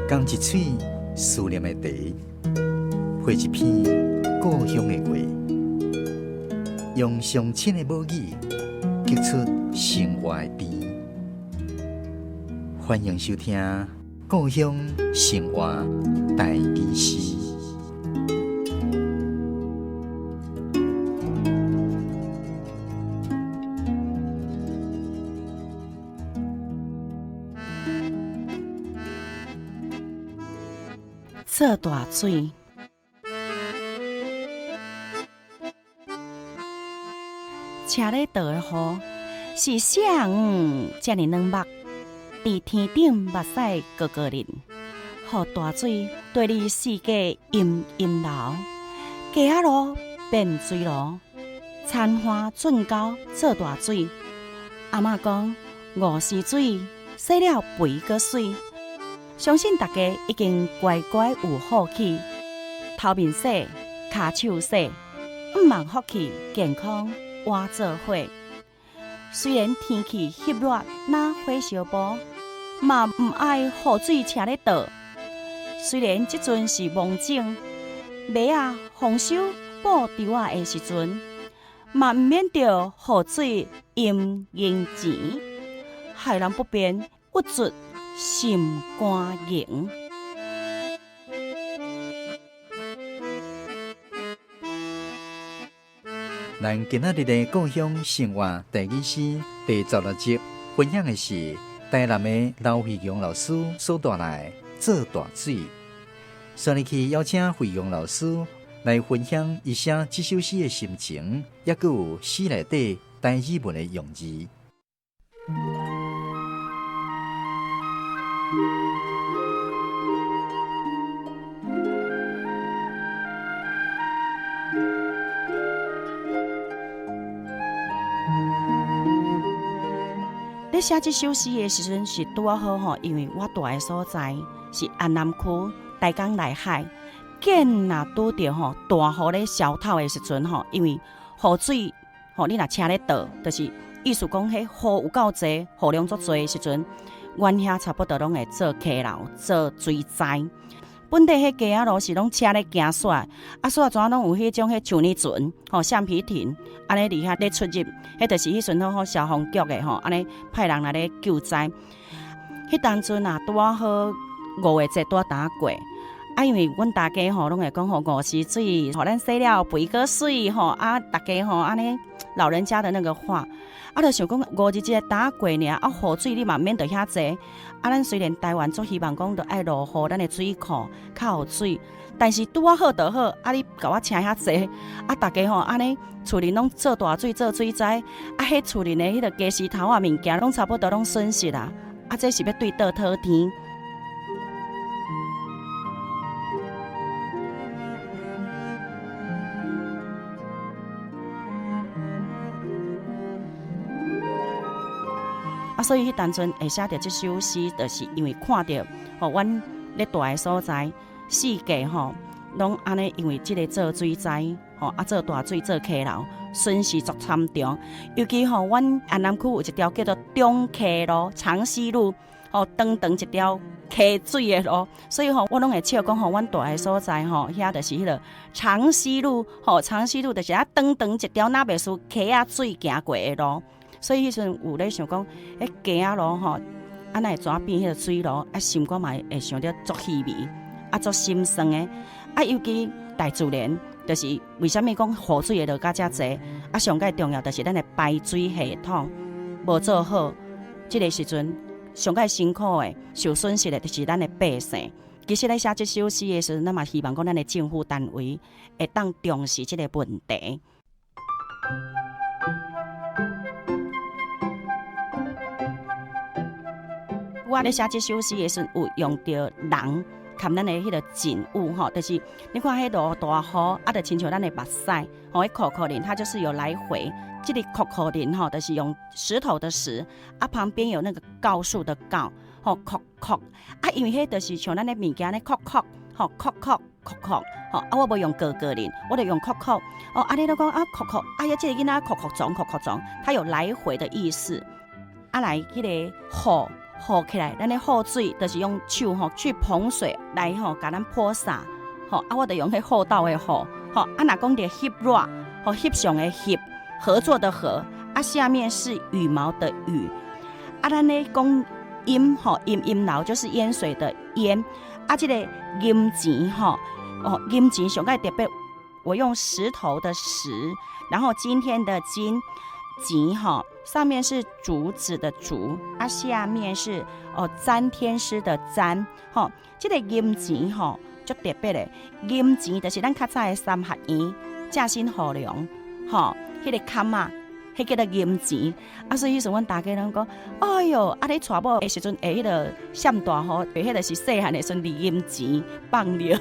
讲一嘴思念的茶，配一片故乡的话，用上亲的母语激出生活的甜。欢迎收听《故乡生活大故事》。做大水，车咧倒的雨是啥遮尔软目，伫天顶目屎高高淋，予大水对你世界阴阴流，街仔路变水路，田花圳沟做大水。阿嬷讲五时水洗了肥个水。相信大家已经乖乖有好气，头面洗，骹手洗，毋茫福气健康活做伙。虽然天气翕热，若火烧煲，嘛毋爱雨水车咧倒。虽然即阵是梦境，麦啊丰收报稻啊的时阵，嘛毋免着雨水淹银钱，害人不便郁卒。心肝凝，咱今仔日的故乡生活第2诗第16集分享的是台南的刘惠阳老师所带来做大水。所以去邀请惠阳老师来分享一下这首诗的心情，也佮有诗内底台语文的用字。咧写这首诗的时阵是拄啊好吼，因为我住的所在是安南区大港内海，见若拄着吼大雨咧萧透的时阵吼，因为雨水吼你若车咧倒，就是意思讲，迄雨有够济，雨量足济的时阵，阮遐差不多拢会做溪流、做水灾。本地迄街仔路是拢车咧行煞，啊煞怎拢有迄种迄像呢船吼橡皮艇，安尼伫遐咧出入，迄就是迄阵吼消防局的吼，安尼派人来咧救灾。迄当阵啊，拄啊好5月节拄啊打过，啊因为阮大家吼拢会讲吼5时水，吼咱洗了肥个水吼，啊大家吼安尼老人家的那个话。啊，就想讲5日节打过尔，啊，雨水你嘛免得遐济。啊，咱虽然台湾足希望讲着爱落雨，咱的水库较有水，但是拄啊好就好。啊，你甲我请遐济，啊，大家吼安尼厝里拢做大水做水灾，啊，迄厝里的迄个家私头啊物件拢差不多拢损失啦。啊，这是要对倒讨天。啊，所以迄当阵会写着这首诗，就是因为看到吼，阮咧住的所在，世界吼拢安尼，因为即个做水灾吼，啊做大水做溪流，损失足惨重。尤其吼，阮安南区有一条叫做中溪路、长溪路，吼长长一条溪水的路，所以吼，我拢会笑讲吼，阮住的所在吼，遐就是迄个长溪路，吼长溪路就是啊长长一条那袂输溪啊水行过的路。所以迄阵有咧想讲，迄街仔路吼，啊那会怎变迄个水路，啊心肝嘛会想着足稀微，啊足心酸的，啊尤其大自然，就是为虾米讲雨水会落甲遮济，啊上界重要就是咱的排水系统无做好，即个时阵上界辛苦的、受损失的，就是咱的百姓。其实咧写这首诗的时阵，咱嘛希望讲咱的政府单位会当重视即个问题。我咧写这首诗的时阵，有用到人含咱的迄个景物吼，就是你看迄落大雨，啊，就亲像咱的目屎，吼，迄扣扣林它就是有来回，这里扣扣林吼，就是用石头的石，啊，旁边有那个告树的告，吼，扣扣，啊，因为迄就是像咱的物件咧扣扣，吼，扣扣扣扣，吼，啊，我无用格格林，我就用扣扣，哦，啊，你都讲啊扣扣，哎呀，这个囡仔扣扣撞，扣扣撞，它有来回的意思。啊来，迄个雨和起来，咱的雨水就是用手去捧水来甲咱泼洒，我就用迄厚道的雨，若讲着翕热，翕相的翕，合作的合，下面是羽毛的羽，咱咧讲阴阴流就是淹水的淹，这个阴钱阴钱上个特别，我用石头的石，然后今天的今钱上面是竹子的竹，下面是詹天师的詹，这个阴钱足特别的，阴钱就是咱较早的三合院，正新河梁，迄个坎啊。迄叫做银钱，所以迄时阮大家拢讲，哎哟，你娶某的时阵会迄个闪大雨，迄个是细汉的时阵离银钱放了。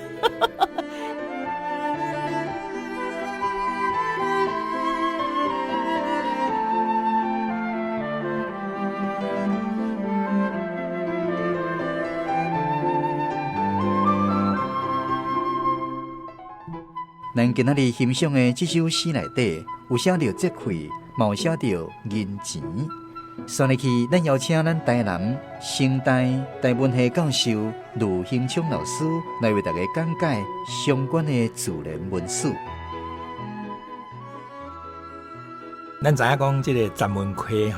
咱今仔日欣赏的这首诗内底有写到节气，嘛有写到银钱。所以去，咱邀请咱台南生态台文系教授卢兴昌老师来为大家讲解相关的自然文史。咱知影讲这个詹文溪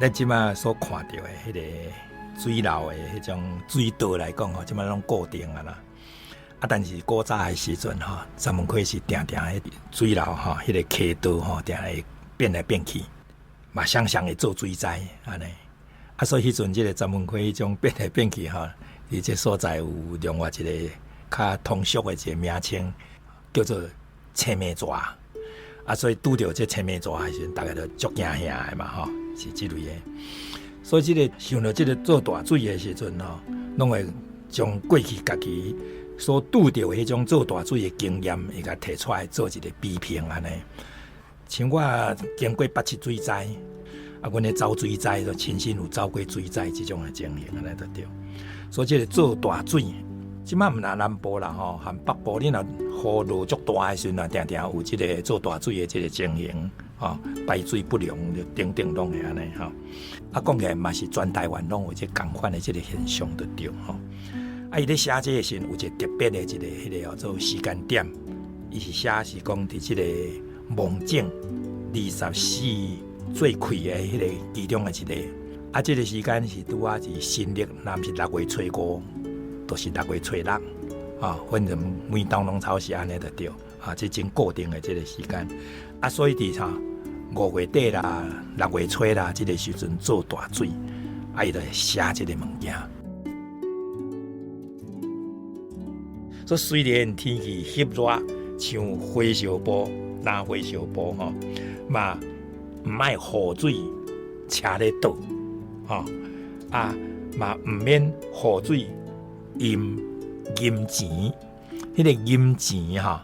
咱即马所看到的迄个水流的迄种水道来讲即马拢固定啊啦。但是古早的时阵詹文溪是定定迄水流迄个溪道定会变来变去，嘛常常会做水灾安尼。所以迄阵即个詹文溪迄种变来变去伫这所在有另外一个较通俗的一个名称，叫做青梅蛇。所以拄着这青梅蛇的时阵，大家都足惊吓的嘛是即类的。所以即个想到即个做大水的时阵拢会将过去家己所拄到迄种做大水的经验，会甲提出来做一个比拼安尼。像我经过8、7水灾，阮咧走水灾，就亲身有走过水灾即种的情形安尼就对。所以即个做大水，即摆毋但南部啦含北部，你若雨落足大的时阵，定定有即个做大水的即个情形排水不良，就等等拢会安尼讲起来嘛是全台湾拢有即共款的即个现象就对伊咧写这个时有一个特别的一个迄个叫做时间点，伊是写是讲伫即个蒙正24最开的迄个其中的一个，即个时间是拄啊是新历，若毋是6月初5，就是6月初6反正每当拢草是安尼就对即真固定的即个时间所以伫5月底啦、6月初啦，即个时阵做大水，伊就写即个物件。所以虽然天气翕热，像火烧煲、拿火烧煲嘛毋爱雨水车咧倒嘛毋免雨水阴钱，迄个阴钱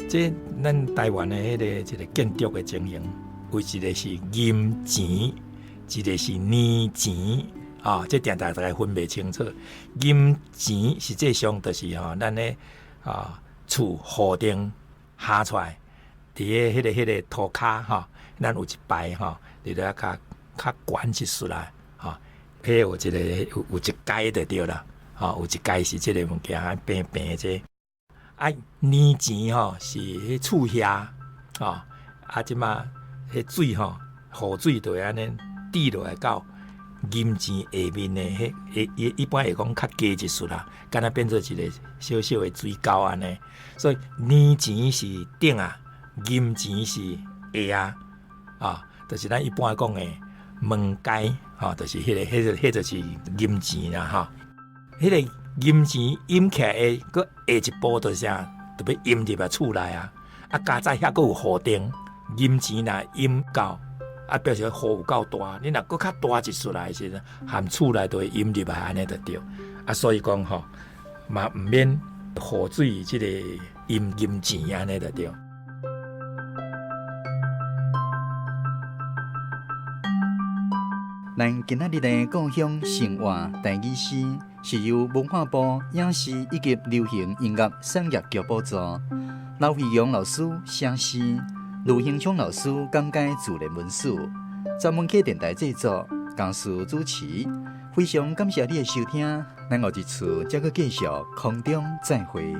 即咱台湾的迄个一个建筑的情形，有一个是阴钱，一个是年钱。这点大家分袂清楚。阴钱实际上就是咱咧厝户顶下出来，伫迄个土骹咱有一排伫咧较悬一丝啦迄有一个有一阶就对啦有一阶是即个物件平平这年钱是迄厝遐即马迄水雨水就会安尼滴落来到阴钱下面的一般会讲较低一丝啦，敢若变做一个小小的水沟安尼。所以年钱是顶阴钱是下就是咱一般讲的门阶就是迄就是阴钱啦迄个阴钱阴起来的，搁下一步就是啥，就要阴入厝内加在遐搁有雨顶，阴钱若阴到。表示雨有够大，你若搁较大一丝来时，含厝内都会淹入来，安尼就对。所以讲嘛毋免雨水即个阴钱安尼就对。咱今仔日的故乡生活台语诗，是由文化部影视以及流行音乐产业局补助，刘惠阳老师写诗。卢兴昌老师讲解自然文史，詹文溪电台制作，讲述主持，非常感谢你的收听，咱后一次再去继续空中再会。